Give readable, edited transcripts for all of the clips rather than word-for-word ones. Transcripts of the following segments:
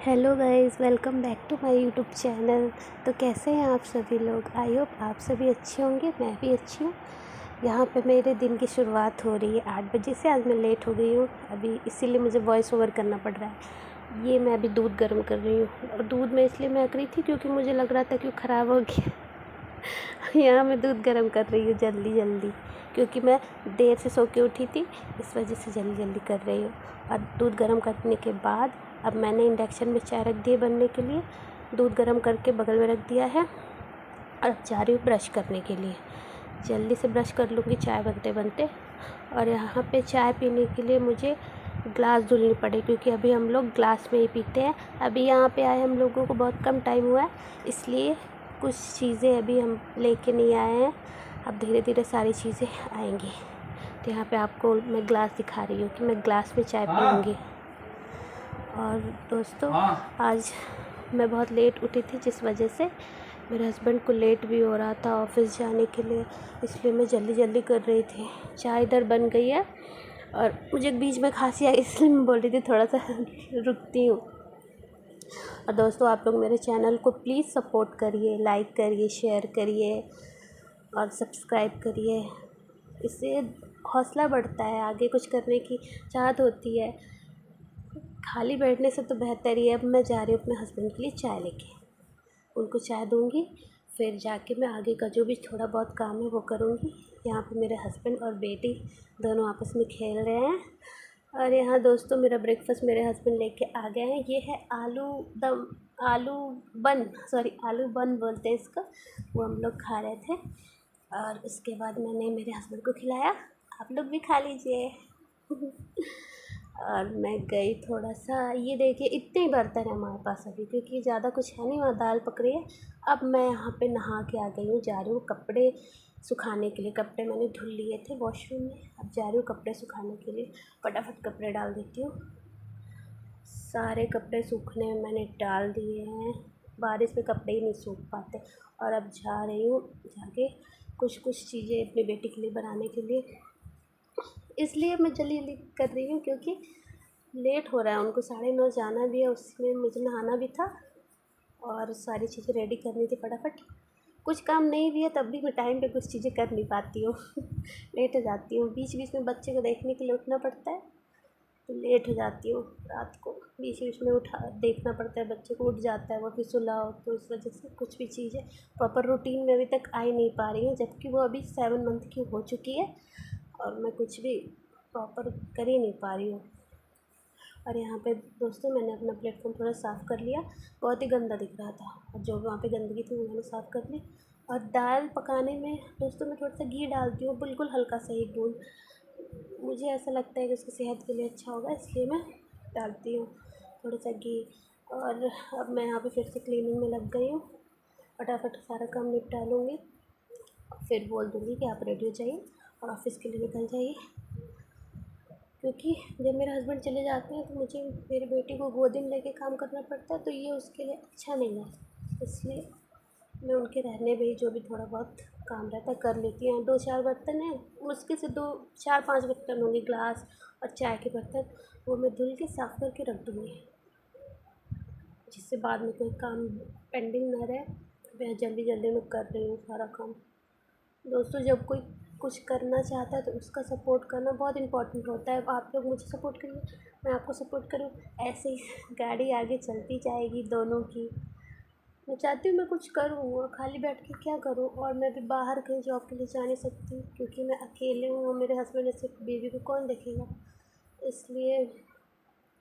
Hello guys, welcome back to my YouTube channel. तो कैसे हैं आप सभी लोग? आई होप आप सभी अच्छे होंगे। मैं भी अच्छी हूँ। यहाँ पे मेरे दिन की शुरुआत हो रही है 8 बजे से। आज मैं लेट हो गई हूँ अभी, इसीलिए मुझे वॉइस ओवर करना पड़ रहा है। ये मैं अभी दूध गर्म कर रही हूँ, और दूध में इसलिए महक रही थी क्योंकि मुझे लग रहा था कि वो ख़राब हो गया। यहाँ मैं दूध गर्म कर रही हूँ जल्दी जल्दी, क्योंकि मैं देर से सो के उठी थी, इस वजह से जल्दी जल्दी कर रही हूँ। और दूध गर्म करने के बाद अब मैंने इंडक्शन में चाय रख दी है बनने के लिए। दूध गर्म करके बगल में रख दिया है, और अब जा रही हूँ ब्रश करने के लिए। जल्दी से ब्रश कर लूँगी चाय बनते बनते। और यहाँ पे चाय पीने के लिए मुझे ग्लास धुलनी पड़े, क्योंकि अभी हम लोग ग्लास में ही पीते हैं। अभी यहाँ पे आए हम लोगों को बहुत कम टाइम हुआ है, इसलिए कुछ चीज़ें अभी हम लेके नहीं आए हैं। अब धीरे धीरे सारी चीज़ें आएंगी। तो यहाँ पे आपको मैं ग्लास दिखा रही हूँ कि मैं ग्लास में चाय पीऊँगी। और दोस्तों, आज मैं बहुत लेट उठी थी, जिस वजह से मेरे हस्बैंड को लेट भी हो रहा था ऑफिस जाने के लिए, इसलिए मैं जल्दी जल्दी कर रही थी। चाय इधर बन गई है, और मुझे बीच में खांसी आई, इसलिए मैं बोल रही थी थोड़ा सा रुकती हूँ। और दोस्तों, आप लोग मेरे चैनल को प्लीज़ सपोर्ट करिए, लाइक करिए, शेयर करिए और सब्सक्राइब करिए। इससे हौसला बढ़ता है, आगे कुछ करने की चाहत होती है। खाली बैठने से तो बेहतर ही है। अब मैं जा रही हूँ अपने हस्बैंड के लिए चाय लेके, उनको चाय दूँगी, फिर जाके मैं आगे का जो भी थोड़ा बहुत काम है वो करूँगी। यहाँ पे मेरे हस्बैंड और बेटी दोनों आपस में खेल रहे हैं। और यहाँ दोस्तों, मेरा ब्रेकफास्ट मेरे हस्बैंड लेके आ गए हैं। ये है आलू बन बोलते हैं इसको। वो हम लोग खा रहे थे, और उसके बाद मैंने मेरे हस्बैंड को खिलाया। आप लोग भी खा लीजिए। और मैं गई थोड़ा सा, ये देखिए इतने ही बर्तन है हमारे पास अभी, क्योंकि ज़्यादा कुछ है नहीं, वहाँ दाल पक रही है। अब मैं यहाँ पे नहा के आ गई हूँ, जा रही हूँ कपड़े सुखाने के लिए। कपड़े मैंने धुल लिए थे वॉशरूम में, अब जा रही हूँ कपड़े सुखाने के लिए। फटाफट कपड़े डाल देती हूँ। सारे कपड़े सूखने में मैंने डाल दिए हैं, बारिश में कपड़े ही नहीं सूख पाते। और अब जा रही हूँ जाके कुछ चीज़ें अपनी बेटी के लिए बनाने के लिए, इसलिए मैं जल्दी जल्दी कर रही हूँ, क्योंकि लेट हो रहा है। उनको 9:30 जाना भी है, उसमें मुझे नहाना भी था, और सारी चीज़ें रेडी करनी थी फटाफट। कुछ काम नहीं भी है तब भी मैं टाइम पे कुछ चीज़ें कर नहीं पाती हूँ। लेट हो जाती हूँ, बीच बीच में बच्चे को देखने के लिए उठना पड़ता है, तो लेट हो जाती हूँ। रात को बीच बीच में उठा देखना पड़ता है, बच्चे को उठ जाता है, वो फिर सुलाओ, तो इस वजह से कुछ भी चीज़ें प्रॉपर रूटीन में अभी तक आ ही नहीं पा रही हूँ, जबकि वो अभी 7 मंथ की हो चुकी है, और मैं कुछ भी प्रॉपर कर ही नहीं पा रही हूँ। और यहाँ पे दोस्तों, मैंने अपना प्लेटफॉर्म थोड़ा साफ़ कर लिया, बहुत ही गंदा दिख रहा था, और जो वहाँ पे गंदगी थी वो मैंने साफ़ कर ली। और दाल पकाने में दोस्तों मैं थोड़ा सा घी डालती हूँ, बिल्कुल हल्का सा एक बूंद। मुझे ऐसा लगता है कि उसकी सेहत के लिए अच्छा होगा, इसलिए मैं डालती हूँ थोड़ा सा घी। और अब मैं यहाँ पे फिर से क्लीनिंग में लग गई हूँ, फटाफट सारा काम निपटा लूँगी, फिर बोल दूँगी कि आप रेडी हो जाइए और ऑफ़िस के लिए निकल जाइए। क्योंकि जब मेरे हस्बैंड चले जाते हैं तो मुझे मेरी बेटी को गोदी में लेके काम करना पड़ता है, तो ये उसके लिए अच्छा नहीं है। इसलिए मैं उनके रहने में ही जो भी थोड़ा बहुत काम रहता है कर लेती हूँ। 2-4 बर्तन हैं, मुश्किल से 2-4-5 बर्तन होंगे, ग्लास और चाय के बर्तन, वो मैं धुल के साफ़ करके रख दूँगी, जिससे बाद में कोई काम पेंडिंग ना रहे। मैं जल्दी जल्दी में कर रही हूँ सारा काम। दोस्तों, जब कोई कुछ करना चाहता है तो उसका सपोर्ट करना बहुत इम्पोर्टेंट होता है। आप लोग मुझे सपोर्ट करिए, मैं आपको सपोर्ट करूँ, ऐसे ही गाड़ी आगे चलती जाएगी दोनों की। मैं चाहती हूँ मैं कुछ करूँ, और खाली बैठ के क्या करूँ। और मैं भी बाहर कहीं जॉब के लिए जा नहीं सकती, क्योंकि मैं अकेले हूँ, और मेरे हस्बैंड ऐसे बेबी को कौन देखेगा। इसलिए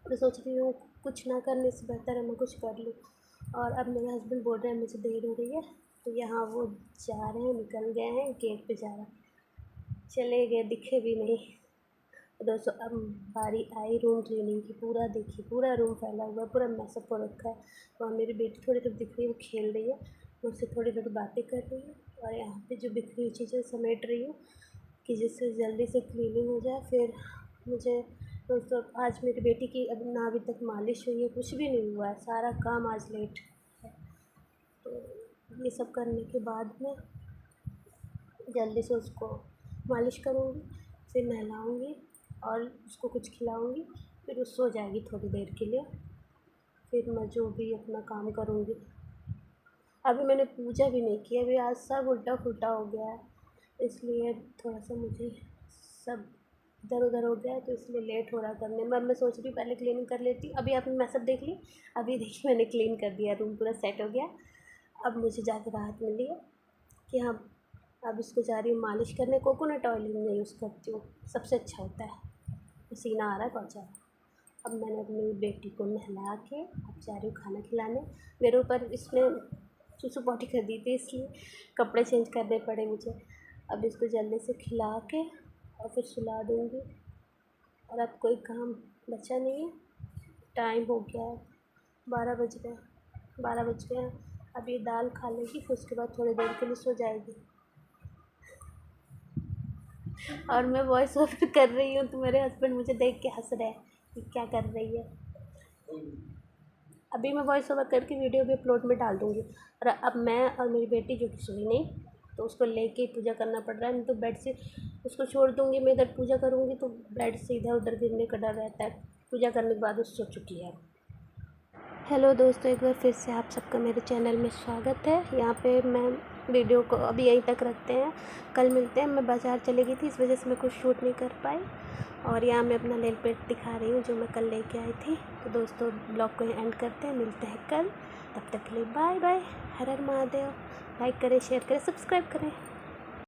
मैं सोच रही हूँ कुछ ना करने से बेहतर है मैं कुछ कर लूँ। और अब मेरे हस्बैंड बोल रहे हैं मुझे देर हो रही है, तो यहाँ वो जा रहे हैं, निकल गए हैं, गेट पे जा रहा है, चले गए, दिखे भी नहीं। तो दोस्तों, अब बारी आई रूम क्लीनिंग की। पूरा देखिए, पूरा रूम फैला हुआ है, पूरा मैसअप हो रखा है। वहाँ मेरी बेटी थोड़ी थोड़ी दिख रही है, वो खेल रही है, मुझसे थोड़ी थोड़ी बातें कर रही है, और यहाँ पे जो बिखरी हुई चीज़ें समेट रही हूँ, कि जिससे जल्दी से क्लीनिंग हो जाए। फिर मुझे दोस्तों, आज मेरी बेटी की अब ना अभी तक मालिश हुई है, कुछ भी नहीं हुआ है, सारा काम आज लेट है। तो ये सब करने के बाद में जल्दी से उसको मालिश करूँगी, फिर नहलाऊँगी और उसको कुछ खिलाऊँगी, फिर वो सो जाएगी थोड़ी देर के लिए। फिर मैं जो भी अपना काम करूँगी। अभी मैंने पूजा भी नहीं की, अभी आज सब उल्टा पुल्टा हो गया है, इसलिए थोड़ा सा मुझे सब इधर उधर हो गया है, तो इसलिए लेट हो रहा करने में। अब मैं सोच रही हूँ पहले क्लीनिंग कर लेती। अभी आपने मैसेज देख ली, अभी देखिए मैंने क्लीन कर दिया, रूम पूरा सेट हो गया। अब मुझे जाकर राहत मिली है कि हाँ, अब इसको जा रही हूँ मालिश करने। कोकोनट ऑयल मैं यूज़ करती हूँ, सबसे अच्छा होता है। पसीना आ रहा है बहुत ज़्यादा। अब मैंने अपनी बेटी को नहला के अब जा रही हूँ खाना खिलाने। मेरे ऊपर इसने सुसु पॉटी कर दी थी, इसलिए कपड़े चेंज करने पड़े मुझे। अब इसको जल्दी से खिला के और फिर सुला दूँगी। और अब कोई काम बचा नहीं है, टाइम हो गया है 12 बज गए, 12 बज गए हैं। अब ये दाल खा लेगी, फिर उसके बाद थोड़ी देर के लिए सो जाएगी। और मैं वॉइस ओवर कर रही हूँ तो मेरे हस्बैंड मुझे देख के हंस रहे हैं कि क्या कर रही है। अभी मैं वॉइस ओवर करके वीडियो भी अपलोड में डाल दूँगी। और अब मैं और मेरी बेटी जो कि सोई नहीं, तो उसको लेके ही पूजा करना पड़ रहा है। नहीं तो बेड से उसको छोड़ दूँगी, मैं इधर पूजा करूँगी तो बेड से इधर उधर गिरने का डर रहता है। पूजा करने के बाद वो सो चुकी है। हेलो दोस्तों, एक बार फिर से आप सबका मेरे चैनल में स्वागत है। यहाँ पे मैं वीडियो को अभी यहीं तक रखते हैं, कल मिलते हैं। मैं बाज़ार चली गई थी, इस वजह से मैं कुछ शूट नहीं कर पाई। और यहाँ मैं अपना नेल पेंट दिखा रही हूँ जो मैं कल लेके आई थी। तो दोस्तों, ब्लॉग को एंड करते हैं, मिलते हैं कल। तब तक के लिए बाय बाय। हर हर महादेव। लाइक करें, शेयर करें, सब्सक्राइब करें।